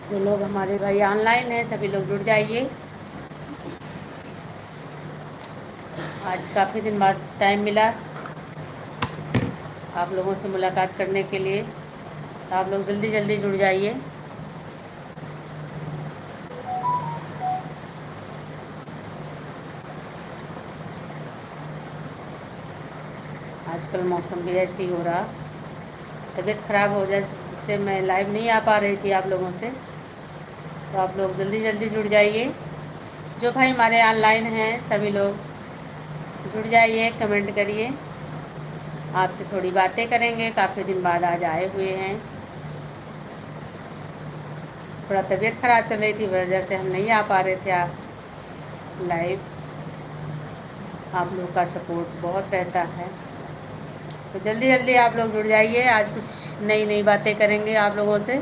जो लोग हमारे भाई ऑनलाइन हैं सभी लोग जुड़ जाइए। आज काफ़ी दिन बाद टाइम मिला आप लोगों से मुलाकात करने के लिए, तो आप लोग जल्दी जल्दी जुड़ जाइए। आजकल मौसम भी ऐसे ही हो रहा, तबीयत ख़राब हो जाए इससे मैं लाइव नहीं आ पा रही थी आप लोगों से, तो आप लोग जल्दी जल्दी जुड़ जाइए। जो भाई हमारे ऑनलाइन हैं सभी लोग जुड़ जाइए, कमेंट करिए। आपसे थोड़ी बातें करेंगे, काफ़ी दिन बाद आज आए हुए हैं। थोड़ा तबीयत ख़राब चल रही थी, वजह से हम नहीं आ पा रहे थे आप लाइव। आप लोग का सपोर्ट बहुत रहता है, तो जल्दी जल्दी आप लोग जुड़ जाइए। आज कुछ नई नई बातें करेंगे आप लोगों से।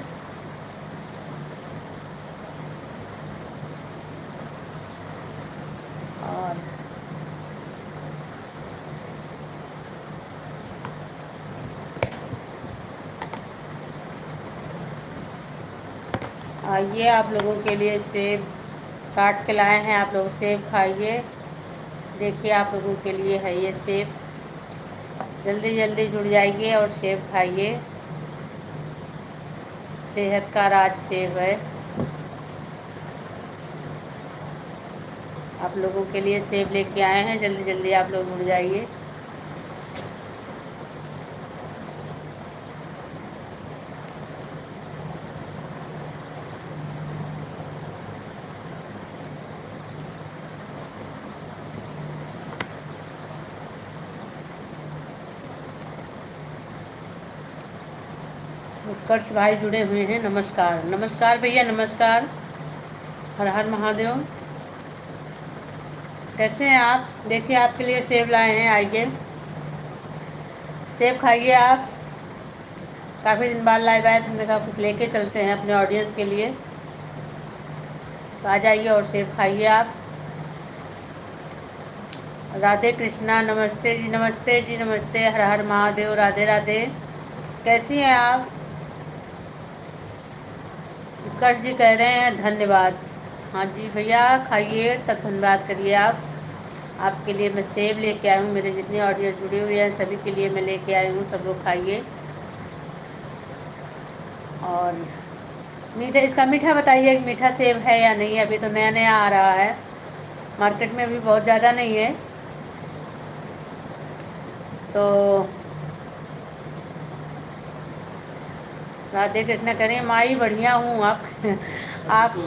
और आइए, आप लोगों के लिए सेब काट के लाए हैं, आप लोग सेब खाइए। देखिए आप लोगों के लिए है ये सेब, जल्दी जल्दी जुड़ जाइए और सेब खाइए। सेहत का राज सेब है। आप लोगों के लिए सेब लेके आए हैं, जल्दी जल्दी आप लोग जुड़ जाइए। उत्कर्ष भाई जुड़े हुए हैं, नमस्कार। नमस्कार भैया, नमस्कार। हर हर महादेव। कैसे हैं आप? देखिए आपके लिए सेब लाए हैं, आइए सेब खाइए आप। काफ़ी दिन बाद लाइव आए तो हमने कहा कुछ लेके चलते हैं अपने ऑडियंस के लिए, तो आ जाइए और सेब खाइए आप। राधे कृष्णा, नमस्ते जी, नमस्ते जी, नमस्ते। हर हर महादेव, राधे राधे। कैसी हैं आप? उत्कर्ष जी कह रहे हैं धन्यवाद। हाँ जी भैया, खाइए तब धन्यवाद करिए आप। आपके लिए मैं सेब लेके आई हूँ, मेरे जितने ऑडियंस जुड़े हुए हैं सभी के लिए मैं लेके आई हूँ, सब लोग खाइए। और मीठा, इसका मीठा बताइए कि मीठा सेब है या नहीं। अभी तो नया नया आ रहा है, मार्केट में भी बहुत ज़्यादा नहीं है। तो राधे कृष्णा करें, माई बढ़िया हूँ। आप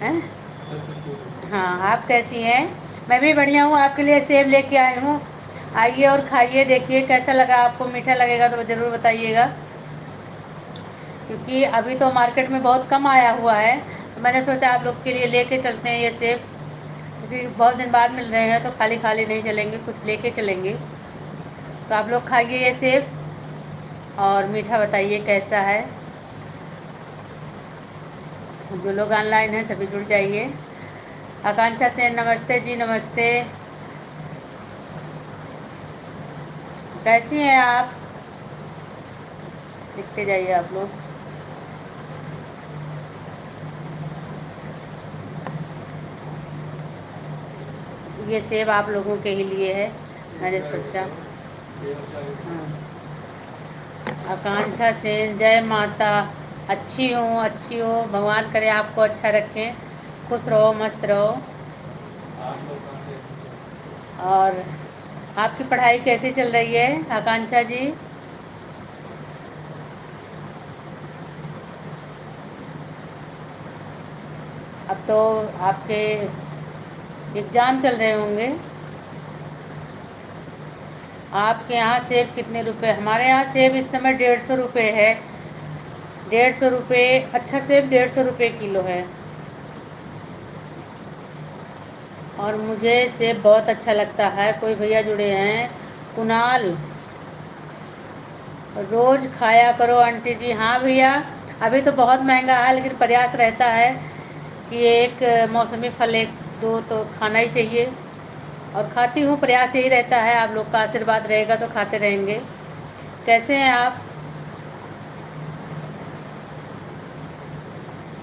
हैं? हाँ, आप कैसी हैं? मैं भी बढ़िया हूँ, आपके लिए सेब लेके आई हूँ। आइए और खाइए, देखिए कैसा लगा आपको। मीठा लगेगा तो ज़रूर बताइएगा, क्योंकि अभी तो मार्केट में बहुत कम आया हुआ है, तो मैंने सोचा आप लोग के लिए लेके चलते हैं ये सेब, क्योंकि बहुत दिन बाद मिल रहे हैं तो खाली खाली नहीं चलेंगे, कुछ लेके चलेंगे। तो आप लोग खाइए ये सेब और मीठा बताइए कैसा है। जो लोग ऑनलाइन हैं सभी जुड़ जाइए। आकांक्षा सेन, नमस्ते जी, नमस्ते। कैसी हैं आप? लिखते जाइए आप लोग। ये सेब आप लोगों के ही लिए है, मैंने सोचा। हाँ, आकांक्षा सेन, जय माता। अच्छी हूँ, अच्छी हो, भगवान करे आपको अच्छा रखें, खुश रहो, मस्त रहो। और आपकी पढ़ाई कैसी चल रही है आकांक्षा जी? अब तो आपके एग्ज़ाम चल रहे होंगे। आपके यहाँ सेब कितने रुपए? हमारे यहाँ सेब इस समय 150 रुपये है। 150 रुपये, अच्छा सेब 150 रुपये किलो है। और मुझे सेब बहुत अच्छा लगता है। कोई भैया जुड़े हैं, कुणाल, रोज़ खाया करो आंटी जी। हाँ भैया, अभी तो बहुत महंगा है, लेकिन प्रयास रहता है कि एक मौसमी फल एक दो तो खाना ही चाहिए, और खाती हूँ। प्रयास यही रहता है, आप लोग का आशीर्वाद रहेगा तो खाते रहेंगे। कैसे हैं आप?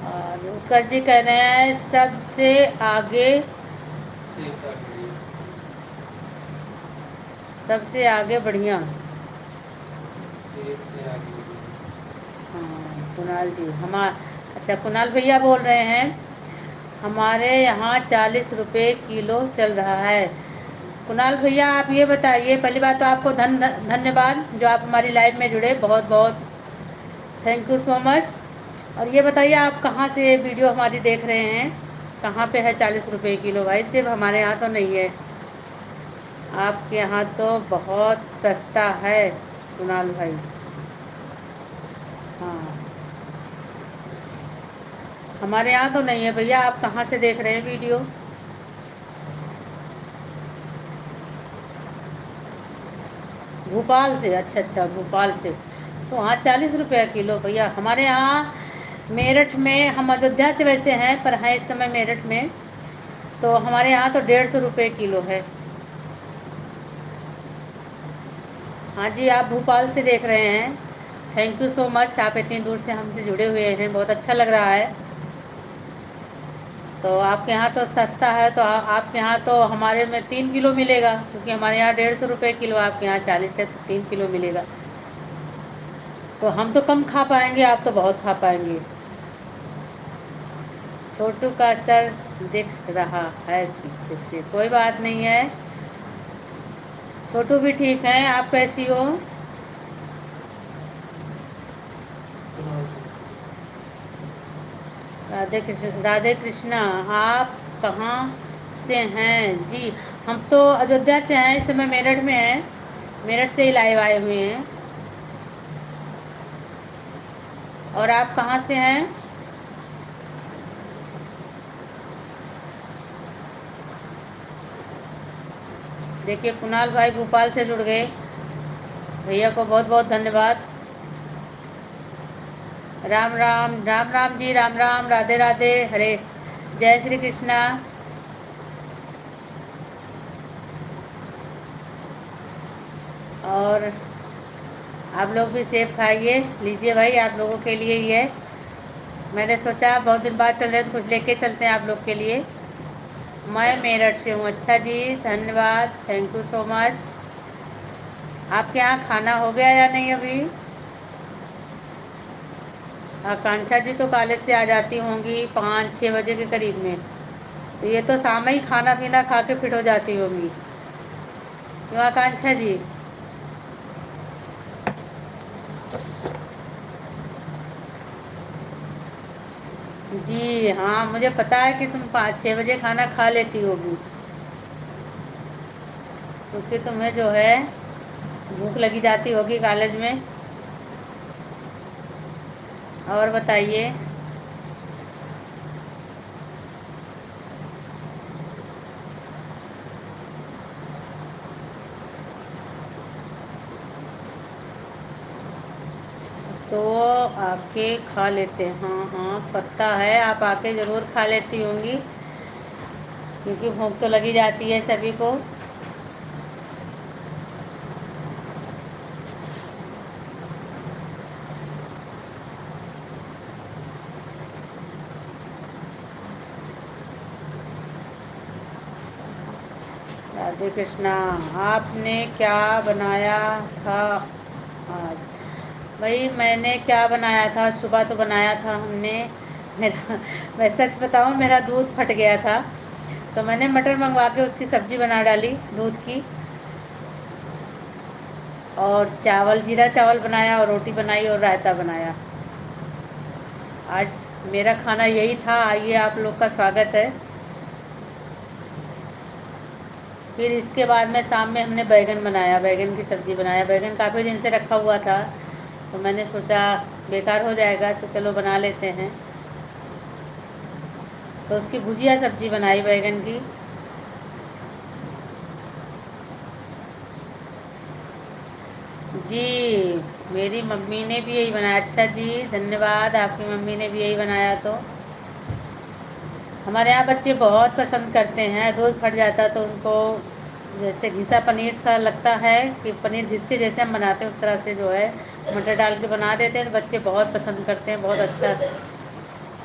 اور उत्कर्ष जी कह रहे हैं सबसे आगे बढ़िया। हाँ कुणाल जी अच्छा कुणाल भैया बोल रहे हैं हमारे यहाँ 40 रुपये किलो चल रहा है। कुणाल भैया आप ये बताइए, पहली बात तो आपको धन्यवाद जो आप हमारी लाइव में जुड़े, बहुत बहुत थैंक यू सो मच। और ये बताइए आप कहाँ से वीडियो हमारी देख रहे हैं, कहाँ पे है 40 रुपये किलो? भाई सिर्फ हमारे यहाँ तो नहीं है, आपके यहाँ तो बहुत सस्ता है कुणाल भाई। हाँ हमारे यहाँ तो नहीं है भैया, आप कहाँ से देख रहे हैं वीडियो? भोपाल से? अच्छा अच्छा भोपाल से, तो वहाँ 40 रुपये किलो भैया। हमारे यहाँ मेरठ में, हम अयोध्या से वैसे हैं पर हैं इस समय मेरठ में, तो हमारे यहाँ तो 150 रुपये किलो है। हाँ जी आप भोपाल से देख रहे हैं, थैंक यू सो मच, आप इतनी दूर से हमसे जुड़े हुए हैं, बहुत अच्छा लग रहा है। तो आपके यहाँ तो सस्ता है, तो आपके यहाँ तो हमारे में 3 किलो मिलेगा, क्योंकि हमारे यहाँ 150 रुपये किलो, आपके यहाँ 40 है तो 3 किलो मिलेगा। तो हम तो कम खा पाएंगे, आप तो बहुत खा पाएंगे। छोटू का सर दिख रहा है पीछे से, कोई बात नहीं है, छोटू भी ठीक है। आप कैसी हो? राधे कृष्णा, आप कहाँ से हैं जी? हम तो अयोध्या से हैं, इस समय मेरठ में हैं, मेरठ से ही लाइव आए हुए हैं। और आप कहाँ से हैं? देखिए कुणाल भाई भोपाल से जुड़ गए, भैया को बहुत बहुत धन्यवाद। राम राम राम राम जी, राम राम, राधे राधे, हरे जय श्री कृष्णा। और आप लोग भी सेब खाइए, लीजिए भाई, आप लोगों के लिए ही है। मैंने सोचा बहुत दिन बाद चल रहे हैं तो कुछ लेके चलते हैं आप लोग के लिए। मैं मेरठ से हूँ। अच्छा जी धन्यवाद, थैंक यू सो मच। आपके यहाँ खाना हो गया या नहीं अभी? आकांक्षा जी तो कॉलेज से आ जाती होंगी 5-6 बजे के करीब में, तो ये तो शाम ही खाना पीना खा के फिट हो जाती होंगी, क्यों आकांक्षा जी? जी हाँ मुझे पता है कि तुम 5-6 बजे खाना खा लेती होगी, क्योंकि तुम्हें जो है भूख लगी जाती होगी कॉलेज में। और बताइए। तो आके खा लेते हैं, हाँ हाँ पता है, आप आके ज़रूर खा लेती होंगी, क्योंकि भूख तो लगी जाती है सभी को। राधे कृष्णा, आपने क्या बनाया था आज? भाई मैंने क्या बनाया था, सुबह तो बनाया था हमने, मेरा मैं सच बताऊँ मेरा दूध फट गया था, तो मैंने मटर मंगवा के उसकी सब्ज़ी बना डाली दूध की, और चावल, जीरा चावल बनाया, और रोटी बनाई, और रायता बनाया। आज मेरा खाना यही था। आइए आप लोग का स्वागत है। फिर इसके बाद में शाम में हमने बैगन बनाया, बैगन की सब्ज़ी बनाया। बैगन काफ़ी दिन से रखा हुआ था, तो मैंने सोचा बेकार हो जाएगा तो चलो बना लेते हैं, तो उसकी भुजिया सब्ज़ी बनाई बैगन की। जी मेरी मम्मी ने भी यही बनाया। अच्छा जी धन्यवाद, आपकी मम्मी ने भी यही बनाया। तो हमारे यहाँ बच्चे बहुत पसंद करते हैं, दूध फट जाता तो उनको जैसे घिसा पनीर सा लगता है, कि पनीर घिस के जैसे हम बनाते हैं उस तरह से जो है मटर डाल के बना देते हैं, तो बच्चे बहुत पसंद करते हैं, बहुत अच्छा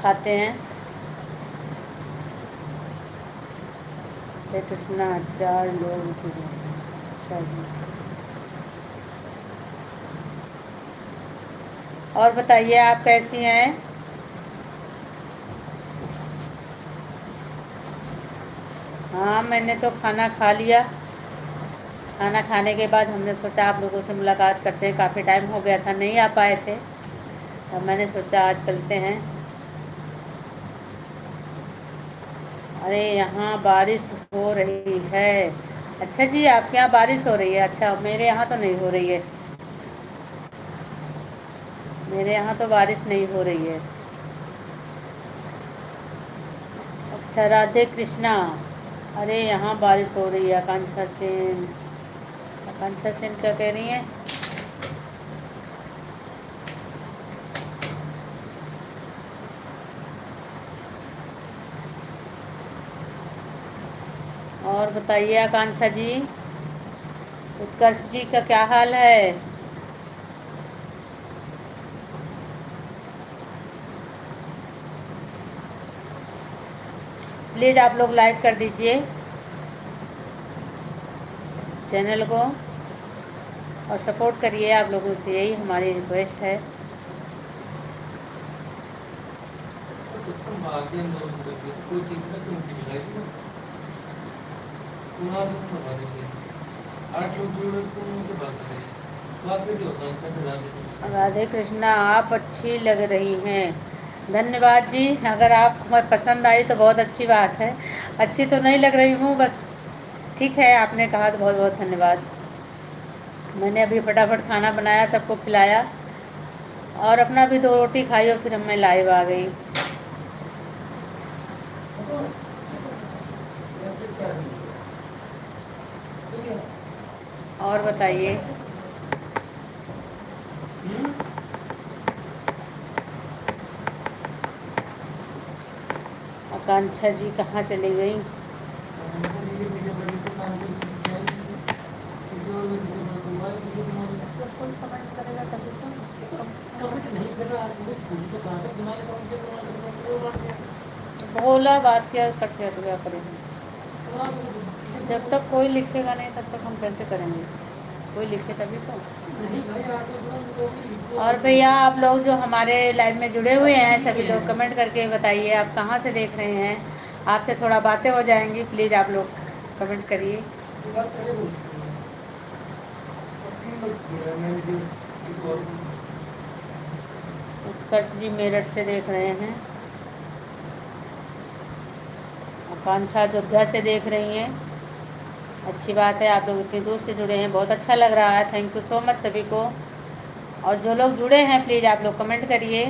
खाते हैं। हरे कृष्णा 4 लोग जुड़े हैं। अच्छा जी, और बताइए आप कैसी हैं? हाँ, मैंने तो खाना खा लिया। खाना खाने के बाद हमने सोचा आप लोगों से मुलाकात करते हैं, काफ़ी टाइम हो गया था, नहीं आ पाए थे, तो मैंने सोचा आज चलते हैं। अरे यहाँ बारिश हो रही है। अच्छा जी, आपके यहाँ बारिश हो रही है? अच्छा, मेरे यहाँ तो नहीं हो रही है। मेरे यहाँ तो बारिश नहीं हो रही है। अच्छा, राधे कृष्णा। अरे यहाँ बारिश हो रही है। आकांक्षा सेन, आकांक्षा सेन क्या कह रही हैं? और बताइए आकांक्षा जी, उत्कर्ष जी का क्या हाल है? प्लीज़ आप लोग लाइक कर दीजिए चैनल को और सपोर्ट करिए, आप लोगों से यही हमारी रिक्वेस्ट है। राधे कृष्णा, आप अच्छी लग रही हैं। धन्यवाद जी, अगर आपको पसंद आई तो बहुत अच्छी बात है। अच्छी तो नहीं लग रही हूँ, बस ठीक है, आपने कहा तो बहुत बहुत धन्यवाद। मैंने अभी फटाफट खाना बनाया, सबको खिलाया और अपना भी 2 रोटी खाई और फिर मैं लाइव आ गई। और बताइए, आकांक्षा जी कहाँ चली गई? बोला बात किया, कट गया करेंगे। जब तक कोई लिखेगा नहीं तब तक हम कैसे करेंगे? कोई लिखे तभी तो। और भैया आप लोग जो हमारे लाइव में जुड़े हुए हैं सभी लोग कमेंट करके बताइए आप कहाँ से देख रहे हैं। आपसे थोड़ा बातें हो जाएंगी, प्लीज़ आप लोग कमेंट करिए। उत्कर्ष जी मेरठ से देख रहे हैं। आकांक्षा अयोध्या से देख रही हैं। अच्छी बात है, आप लोग इतनी दूर से जुड़े हैं, बहुत अच्छा लग रहा है। थैंक यू सो मच सभी को। और जो लोग जुड़े हैं प्लीज़ आप लोग कमेंट करिए।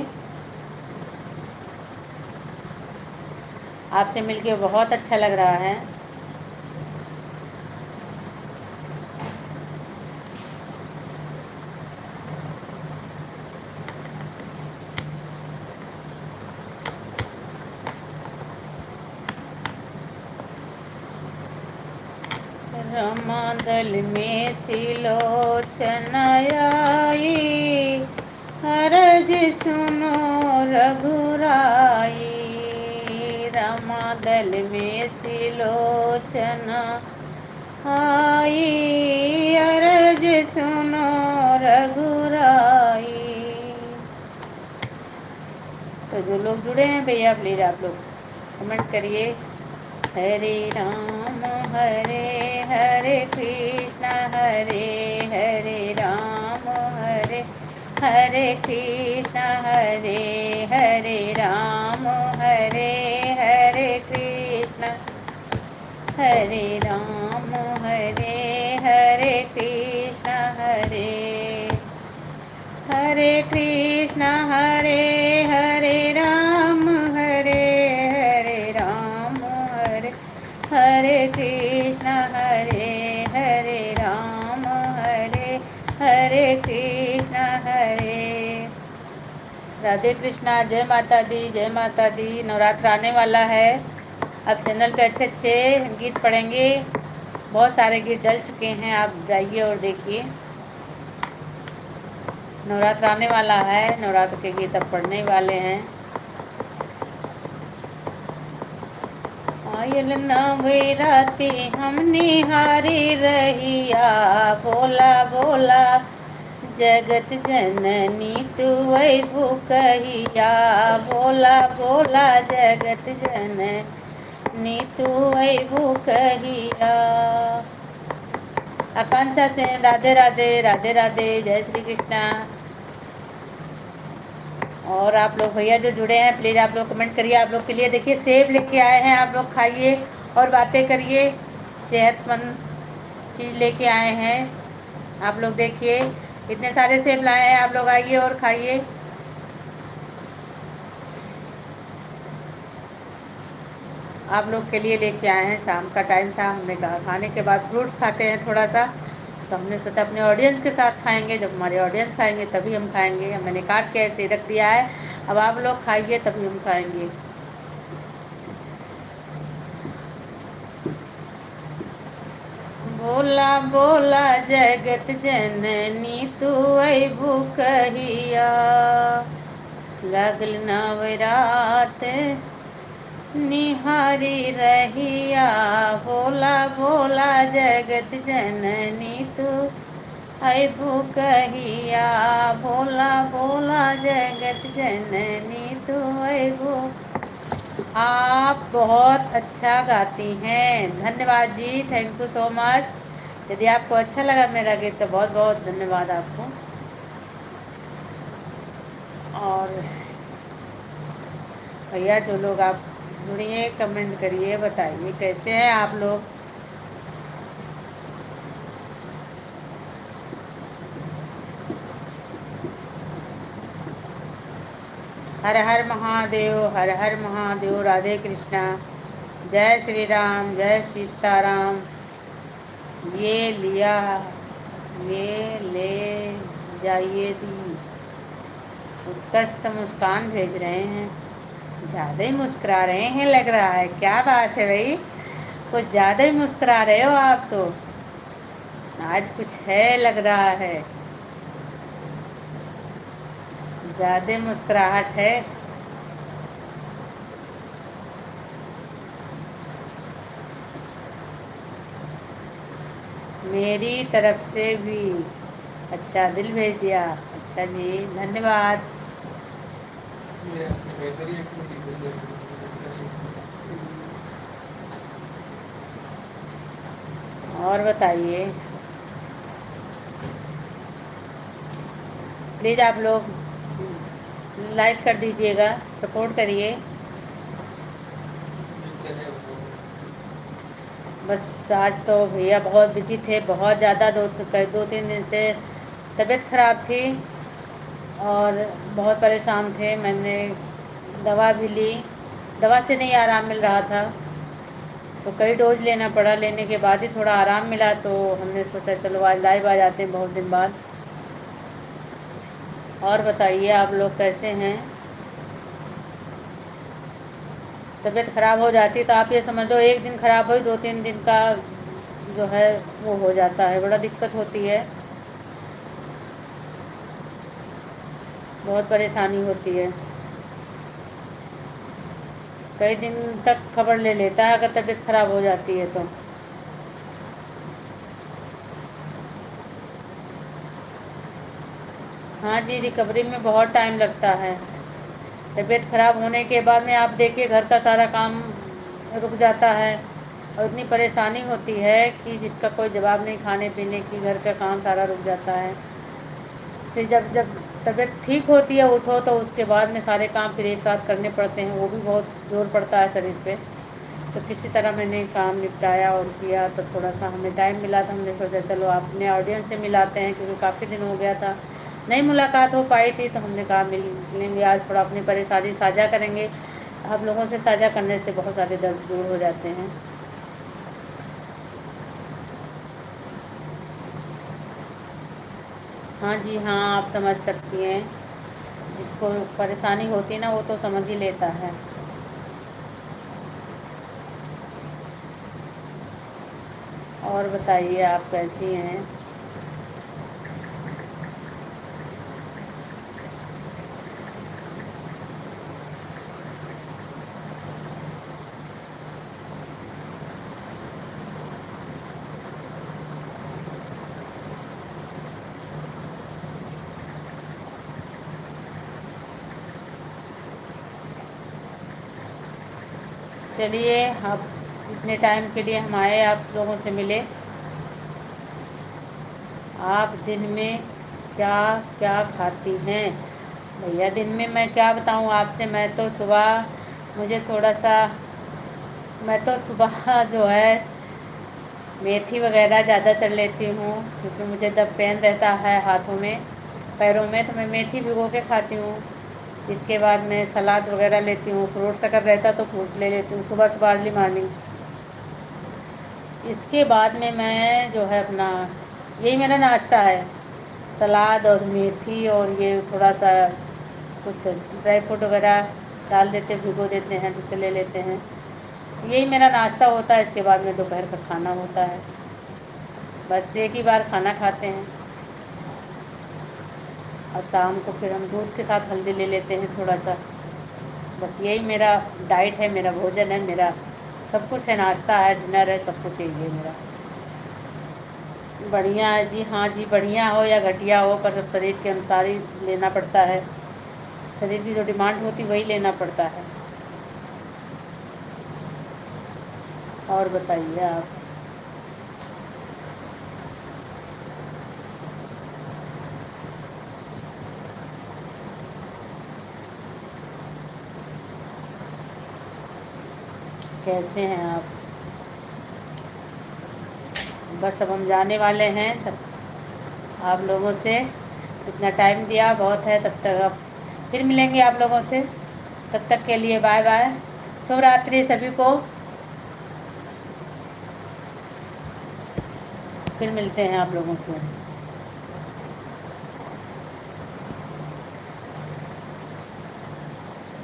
आपसे मिलके बहुत अच्छा लग रहा है। रमादल में सिलोचन आई, हरज सुनो रघुराई। रमादल में सिलोचन आई, हरज सुनो रघुराई। तो जो लोग जुड़े हैं भैया प्लीज़ आप लोग कमेंट करिए। हरे राम हरे कृष्ण हरे राम हरे कृष्ण हरे राम हरे कृष्ण हरे राम हरे कृष्ण हरे कृष्ण हरे राम हरे राम हरे कृष्ण हरे राम हरे कृष्ण राधे कृष्णा। जय माता दी, जय माता दी। नवरात्र आने वाला है, अब चैनल पे अच्छे अच्छे गीत पढ़ेंगे, बहुत सारे गीत डल चुके हैं, आप जाइए और देखिए। नवरात्र आने वाला है, नवरात्र के गीत अब पढ़ने वाले हैं। आयल नवराते हम निहारी रहिया, भोला भोला जगत जननी तू अबू कहिया, भोला भोला जगत जननी तू अबू कहिया। आकांक्षा से राधे राधे, राधे राधे, जय श्री कृष्णा। और आप लोग भैया जो जुड़े हैं प्लीज़ आप लोग कमेंट करिए। आप लोग के लिए देखिए सेब लेके आए हैं, आप लोग खाइए और बातें करिए। सेहतमंद चीज़ लेके आए हैं, आप लोग देखिए इतने सारे सेब लाए हैं, आप लोग आइए और खाइए। आप लोग के लिए लेके आए हैं, शाम का टाइम था, हमने कहा खाने के बाद फ्रूट्स खाते हैं थोड़ा सा, तो हमने सोचा अपने ऑडियंस के साथ खाएंगे, जब हमारे ऑडियंस खाएंगे तभी हम खाएंगे। मैंने काट के ऐसे रख दिया है, अब आप लोग खाइए तभी हम खाएंगे। भोला भोला जगत जननी तू अबू कहिया, लागल नवरात निहारी रहिया, भोला भोला जगत जननी तू अबू कहिया, भोला भोला जगत जननी तू अबू। आप बहुत अच्छा गाती हैं, धन्यवाद जी, थैंक यू सो मच। यदि आपको अच्छा लगा मेरा गीत तो बहुत बहुत धन्यवाद आपको। और भैया जो लोग आप जुड़िए, कमेंट करिए, बताइए कैसे हैं आप लोग। हर हर महादेव, हर हर महादेव, राधे कृष्णा, जय श्री राम, जय सीताराम। ये लिया, ये ले जाइए दी। उत्कृष्ट मुस्कान भेज रहे हैं, ज़्यादा ही मुस्कुरा रहे हैं लग रहा है। क्या बात है भाई, कुछ ज़्यादा ही मुस्कुरा रहे हो आप तो, आज कुछ है लग रहा है, ज़्यादा मुस्कुराहट है। मेरी तरफ से भी अच्छा दिल भेज दिया, अच्छा जी धन्यवाद। और बताइए प्लीज़ आप लोग लाइक कर दीजिएगा, सपोर्ट करिए। बस आज तो भैया बहुत बिजी थे, बहुत ज़्यादा, दो तीन दिन से तबीयत ख़राब थी और बहुत परेशान थे। मैंने दवा भी ली, दवा से नहीं आराम मिल रहा था तो कई डोज लेना पड़ा, लेने के बाद ही थोड़ा आराम मिला, तो हमने सोचा चलो आज लाइव आ जाते हैं बहुत दिन बाद। और बताइए आप लोग कैसे हैं। तबीयत ख़राब हो जाती है तो आप ये समझ लो एक दिन ख़राब हो, 2-3 दिन का जो है वो हो जाता है, बड़ा दिक्कत होती है, बहुत परेशानी होती है, कई दिन तक खबर ले लेता है अगर तबीयत ख़राब हो जाती है तो। हाँ जी, रिकवरी में बहुत टाइम लगता है। तबीयत ख़राब होने के बाद में आप देखिए घर का सारा काम रुक जाता है और इतनी परेशानी होती है कि जिसका कोई जवाब नहीं, खाने पीने की, घर का काम सारा रुक जाता है। फिर जब जब तबीयत ठीक होती है उठो तो उसके बाद में सारे काम फिर एक साथ करने पड़ते हैं, वो भी बहुत ज़ोर पड़ता है शरीर पे। तो किसी तरह मैंने काम निपटाया और किया, तो थोड़ा सा हमें टाइम मिला था, हमने सोचा चलो अपने ऑडियंस से मिलाते हैं क्योंकि काफ़ी दिन हो गया था, नहीं मुलाकात हो पाई थी, तो हमने कहा मिलेंगे आज, थोड़ा अपनी परेशानी साझा करेंगे। आप लोगों से साझा करने से बहुत सारे दर्द दूर हो जाते हैं। हाँ जी हाँ, आप समझ सकती हैं, जिसको परेशानी होती है ना वो तो समझ ही लेता है। और बताइए आप कैसी हैं। चलिए, अब इतने टाइम के लिए हम आए, आप लोगों से मिले। आप दिन में क्या क्या खाती हैं? भैया दिन में मैं क्या बताऊं आपसे, मुझे थोड़ा सा मैं तो सुबह जो है मेथी वगैरह ज़्यादातर लेती हूँ, क्योंकि मुझे जब पेन रहता है हाथों में पैरों में तो मैं मेथी भिगो के खाती हूँ। इसके बाद मैं सलाद वगैरह लेती हूँ, फ्रूट्स अगर रहता तो फ्रूट्स ले लेती हूँ सुबह सुबह अर्ली मॉर्निंग। इसके बाद में मैं जो है अपना यही मेरा नाश्ता है, सलाद और मेथी, और ये थोड़ा सा कुछ ड्राई फ्रूट वगैरह डाल देते, भिगो देते हैं, जिसे ले लेते हैं। यही मेरा नाश्ता होता है। इसके बाद में दोपहर का खाना होता है, बस एक ही बार खाना खाते हैं। और शाम को फिर हम दूध के साथ हल्दी ले लेते हैं थोड़ा सा। बस यही मेरा डाइट है, मेरा भोजन है, मेरा सब कुछ है, नाश्ता है, डिनर है, सब कुछ यही है मेरा। बढ़िया है जी, हाँ जी, बढ़िया हो या घटिया हो, पर अब शरीर के अनुसार ही लेना पड़ता है। शरीर की जो डिमांड होती वही लेना पड़ता है। और बताइए आप। कैसे हैं आप? बस अब हम जाने वाले हैं, तब आप लोगों से इतना टाइम दिया बहुत है। तब तक अब फिर मिलेंगे आप लोगों से, तब तक के लिए बाय बाय, शुभ रात्रि सभी को। फिर मिलते हैं आप लोगों से।